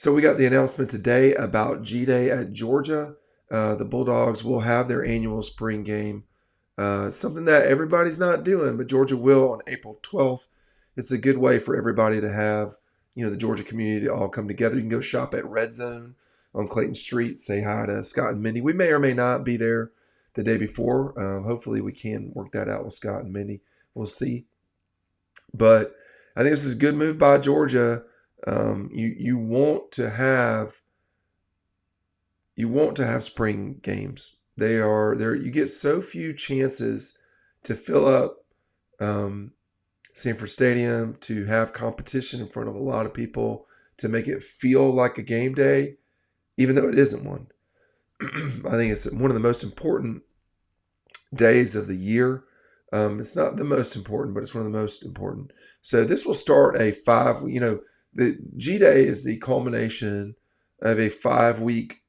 So we got the announcement today about G-Day at Georgia. The Bulldogs will have their annual spring game, something that everybody's not doing, but Georgia will on April 12th. It's a good way for everybody to have, the Georgia community to all come together. You can go shop at Red Zone on Clayton Street, say hi to Scott and Mindy. We may or may not be there the day before. Hopefully we can work that out with Scott and Mindy. We'll see. But I think this is a good move by Georgia. You want to have spring games. They are there. You get so few chances to fill up Sanford Stadium, to have competition in front of a lot of people, to make it feel like a game day, even though it isn't one. I think it's one of the most important days of the year. It's not the most important, but it's one of the most important. So this will start the G-Day is the culmination of a 5-week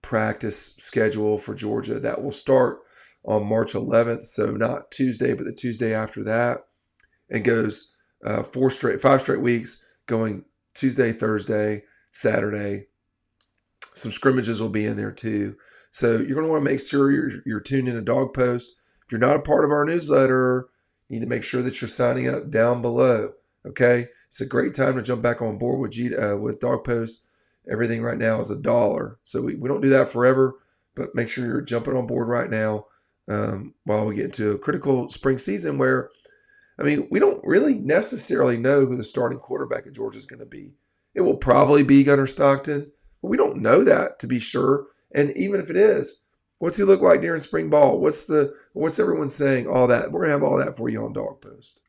practice schedule for Georgia that will start on March 11th. So not Tuesday, but the Tuesday after that, and goes 5 straight weeks, going Tuesday, Thursday, Saturday. Some scrimmages will be in there too. So you're going to want to make sure you're tuned in to Dawg Post. If you're not a part of our newsletter, you need to make sure that you're signing up down below. Okay, it's a great time to jump back on board with Dawg Post. Everything right now is $1, so we don't do that forever, but make sure you're jumping on board right now while we get into a critical spring season where, we don't really necessarily know who the starting quarterback at Georgia is going to be. It will probably be Gunnar Stockton, but we don't know that to be sure. And even if it is, what's he look like during spring ball? What's everyone saying? All that. We're going to have all that for you on Dawg Post.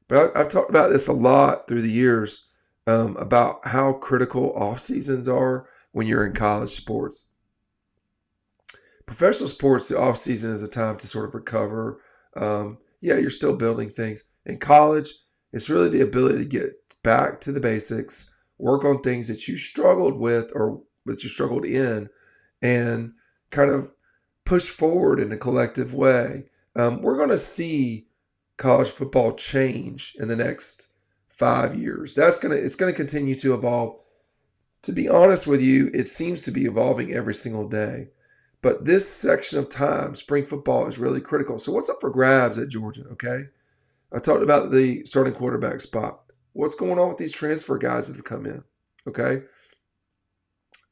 But I've talked about this a lot through the years about how critical off seasons are when you're in college sports. Professional sports, the off season is a time to sort of recover. You're still building things. In college, it's really the ability to get back to the basics, work on things that you struggled with or that you struggled in, and kind of push forward in a collective way. We're going to see college football change in the next 5 years. It's going to continue to evolve. To be honest with you, it seems to be evolving every single day. But this section of time, spring football, is really critical. So what's up for grabs at Georgia, okay? I talked about the starting quarterback spot. What's going on with these transfer guys that have come in, okay?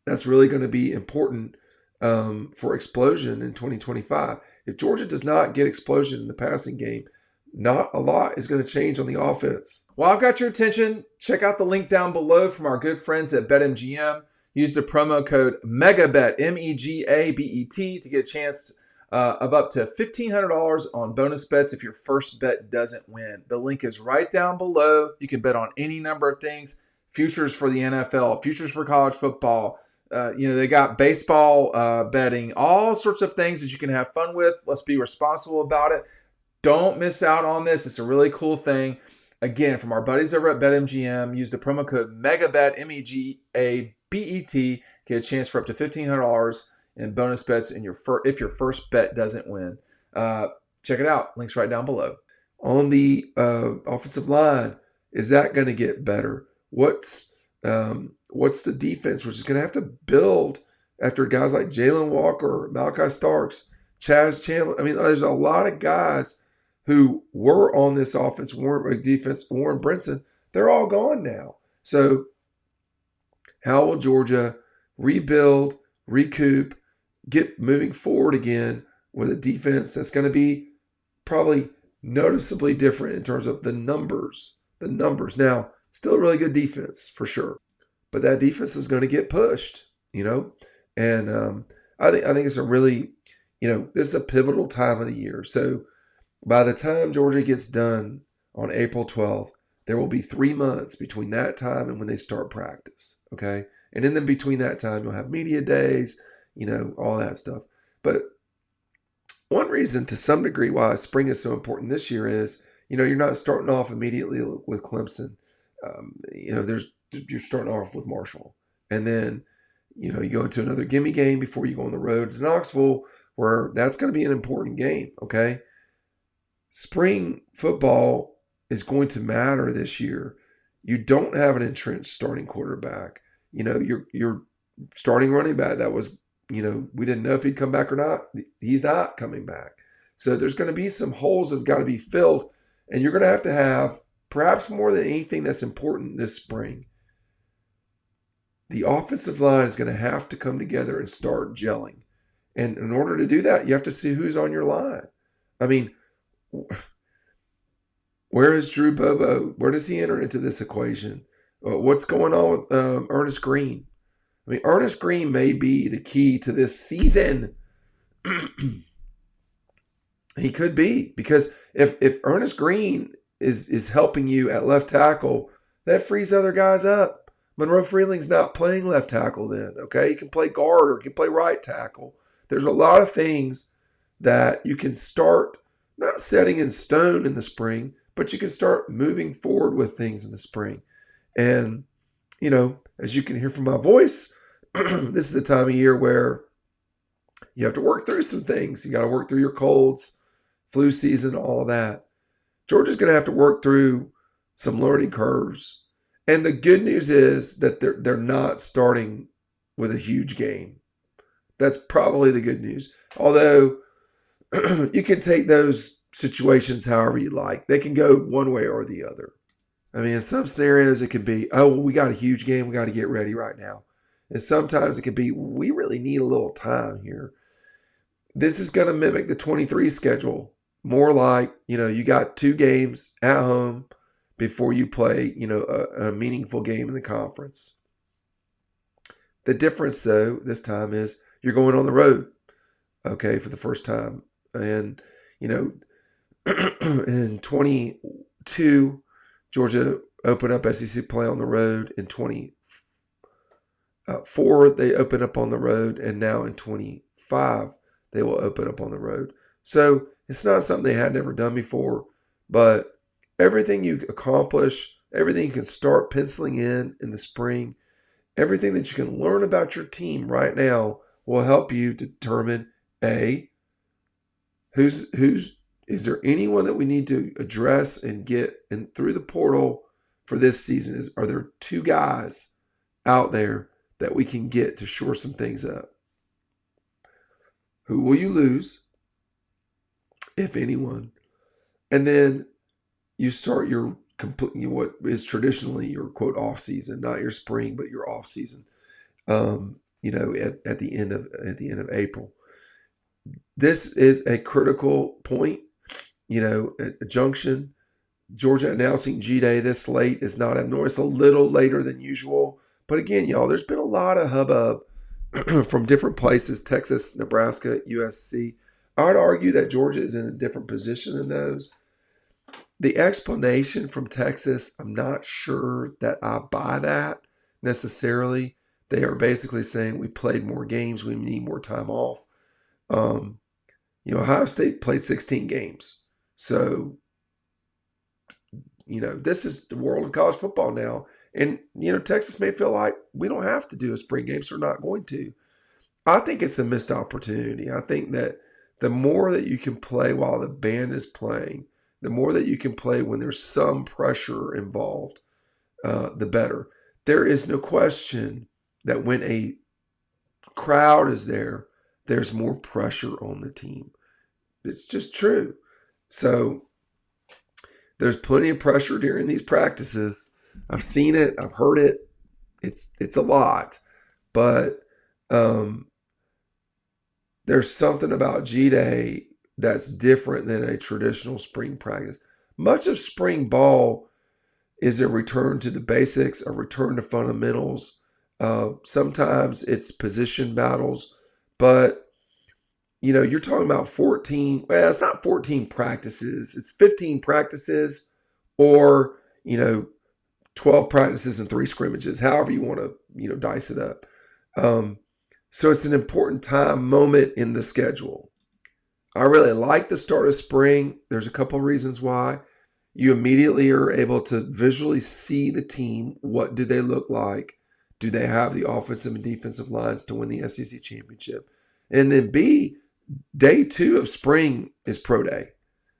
That's really going to be important for explosion in 2025. If Georgia does not get explosion in the passing game, not a lot is going to change on the offense. While I've got your attention, check out the link down below from our good friends at BetMGM. Use the promo code MEGABET, MEGABET, to get a chance of up to $1,500 on bonus bets if your first bet doesn't win. The link is right down below. You can bet on any number of things. Futures for the NFL, futures for college football. They got baseball betting, all sorts of things that you can have fun with. Let's be responsible about it. Don't miss out on this. It's a really cool thing. Again, from our buddies over at BetMGM, use the promo code MEGABET, MEGABET, get a chance for up to $1,500 in bonus bets if your first bet doesn't win. Check it out. Links right down below. On the offensive line, is that going to get better? What's the defense, which is going to have to build after guys like Jalen Walker, Malachi Starks, Chaz Chandler? There's a lot of guys who were on this offense, Warren Brinson. They're all gone now. So how will Georgia rebuild, recoup, get moving forward again with a defense that's going to be probably noticeably different in terms of the numbers? Now, still a really good defense for sure, but that defense is going to get pushed, and I think it's a really, this is a pivotal time of the year. So by the time Georgia gets done on April 12th, there will be 3 months between that time and when they start practice, okay? And in between that time, you'll have media days, all that stuff. But one reason to some degree why spring is so important this year is, you're not starting off immediately with Clemson. You're starting off with Marshall. And then, you go into another gimme game before you go on the road to Knoxville, where that's going to be an important game, okay? Spring football is going to matter this year. You don't have an entrenched starting quarterback. your starting running back that was, we didn't know if he'd come back or not. He's not coming back. So there's going to be some holes that have got to be filled, and you're going to have perhaps more than anything that's important this spring, the offensive line is going to have to come together and start gelling. And in order to do that, you have to see who's on your line. I mean, where is Drew Bobo? Where does he enter into this equation? What's going on with Ernest Green? I mean, Ernest Green may be the key to this season. He could be, because if Ernest Green is helping you at left tackle, that frees other guys up. Monroe Freeling's not playing left tackle then, okay? He can play guard or he can play right tackle. There's a lot of things that you can start not setting in stone in the spring, but you can start moving forward with things in the spring. And, as you can hear from my voice, this is the time of year where you have to work through some things. You got to work through your colds, flu season, all of that. Georgia's going to have to work through some learning curves. And the good news is that they're not starting with a huge game. That's probably the good news. Although you can take those situations however you like. They can go one way or the other. I mean, in some scenarios, it could be, we got a huge game. We got to get ready right now. And sometimes it could be, we really need a little time here. This is going to mimic the 23 schedule. More like, you got 2 games at home before you play, a meaningful game in the conference. The difference, though, this time is you're going on the road, okay, for the first time. And, in 22, Georgia opened up SEC play on the road. In 24, they open up on the road. And now in 25, they will open up on the road. So it's not something they had never done before, but everything you accomplish, everything you can start penciling in the spring, everything that you can learn about your team right now will help you determine, is there anyone that we need to address and get in through the portal for this season? Are there 2 guys out there that we can get to shore some things up? Who will you lose, if anyone? And then you start your what is traditionally your quote off season, not your spring, but your off season. At the end of April. This is a critical point, a junction. Georgia announcing G-Day this late is not abnormal. It's a little later than usual. But again, y'all, there's been a lot of hubbub from different places, Texas, Nebraska, USC. I would argue that Georgia is in a different position than those. The explanation from Texas, I'm not sure that I buy that necessarily. They are basically saying we played more games, we need more time off. Ohio State played 16 games. So, this is the world of college football now. And, Texas may feel like we don't have to do a spring game, so we're not going to. I think it's a missed opportunity. I think that the more that you can play while the band is playing, the more that you can play when there's some pressure involved, the better. There is no question that when a crowd is there, there's more pressure on the team. It's just true. So there's plenty of pressure during these practices. I've seen it. I've heard it. It's a lot. But there's something about G-Day that's different than a traditional spring practice. Much of spring ball is a return to the basics, a return to fundamentals. Sometimes it's position battles, but you're talking about 14. Well, it's not 14 practices. It's 15 practices, or 12 practices and 3 scrimmages. However you want to dice it up. So it's an important moment in the schedule. I really like the start of spring. There's a couple of reasons why. You immediately are able to visually see the team. What do they look like? Do they have the offensive and defensive lines to win the SEC championship? And then B, day 2 of spring is pro day.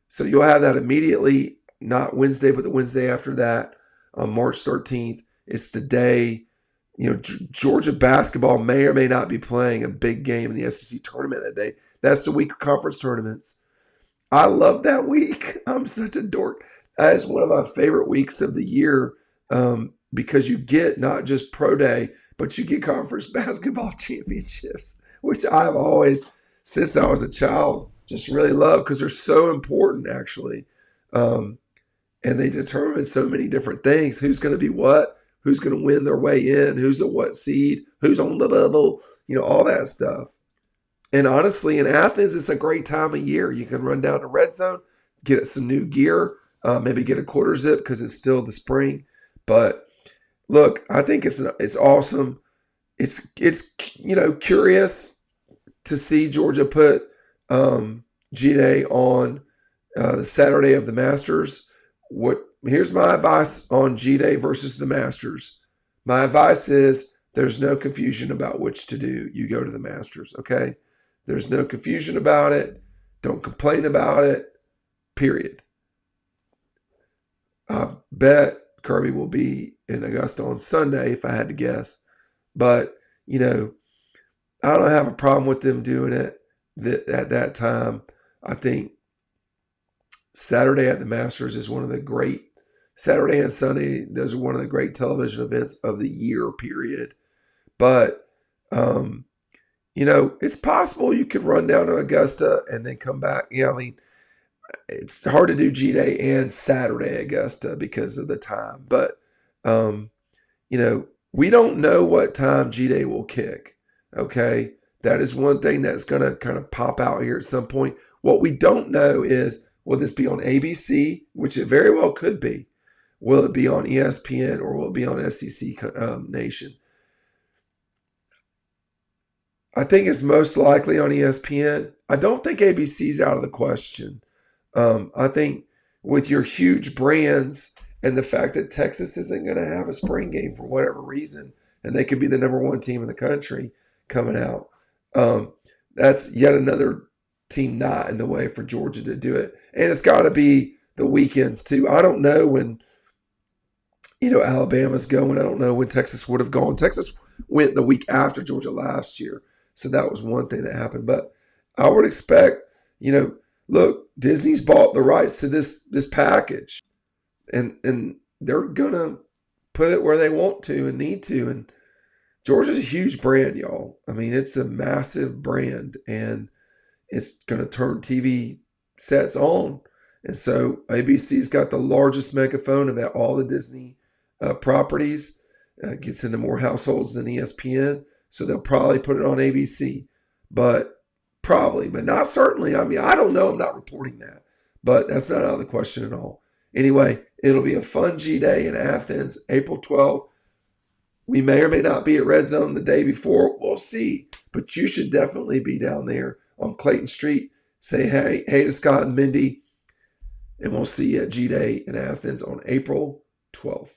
So you'll have that immediately, not Wednesday, but the Wednesday after that on March 13th. It's the day, Georgia basketball may or may not be playing a big game in the SEC tournament that day. That's the week of conference tournaments. I love that week. I'm such a dork. That is one of my favorite weeks of the year because you get not just pro day, but you get conference basketball championships, which I've always, since I was a child, just really loved because they're so important, actually. And they determine so many different things. Who's going to be what? Who's going to win their way in? Who's a what seed? Who's on the bubble? All that stuff. And honestly, in Athens, it's a great time of year. You can run down to Red Zone, get some new gear, maybe get a quarter zip because it's still the spring. But look, I think it's awesome. It's curious to see Georgia put G-Day on the Saturday of the Masters. Here's my advice on G-Day versus the Masters. My advice is there's no confusion about which to do. You go to the Masters, okay? There's no confusion about it. Don't complain about it, period. I bet Kirby will be in Augusta on Sunday, if I had to guess. But, I don't have a problem with them doing it at that time. I think Saturday at the Masters is one of the great, Saturday and Sunday, those are one of the great television events of the year, period. But, it's possible you could run down to Augusta and then come back. It's hard to do G-Day and Saturday Augusta because of the time. But, we don't know what time G-Day will kick, okay? That is one thing that's going to kind of pop out here at some point. What we don't know is, will this be on ABC, which it very well could be? Will it be on ESPN or will it be on SEC Nation? I think it's most likely on ESPN. I don't think ABC's out of the question. I think with your huge brands and the fact that Texas isn't going to have a spring game for whatever reason, and they could be the number one team in the country coming out, that's yet another team not in the way for Georgia to do it. And it's got to be the weekends too. I don't know when, Alabama's going. I don't know when Texas would have gone. Texas went the week after Georgia last year. So that was one thing that happened. But I would expect, look, Disney's bought the rights to this package. And they're going to put it where they want to and need to. And Georgia's a huge brand, y'all. It's a massive brand. And it's going to turn TV sets on. And so ABC's got the largest megaphone of all the Disney properties. Gets into more households than ESPN. So they'll probably put it on ABC. But not certainly. I don't know. I'm not reporting that. But that's not out of the question at all. Anyway, it'll be a fun G-Day in Athens, April 12th. We may or may not be at Red Zone the day before. We'll see. But you should definitely be down there on Clayton Street. Say hey to Scott and Mindy. And we'll see you at G-Day in Athens on April 12th.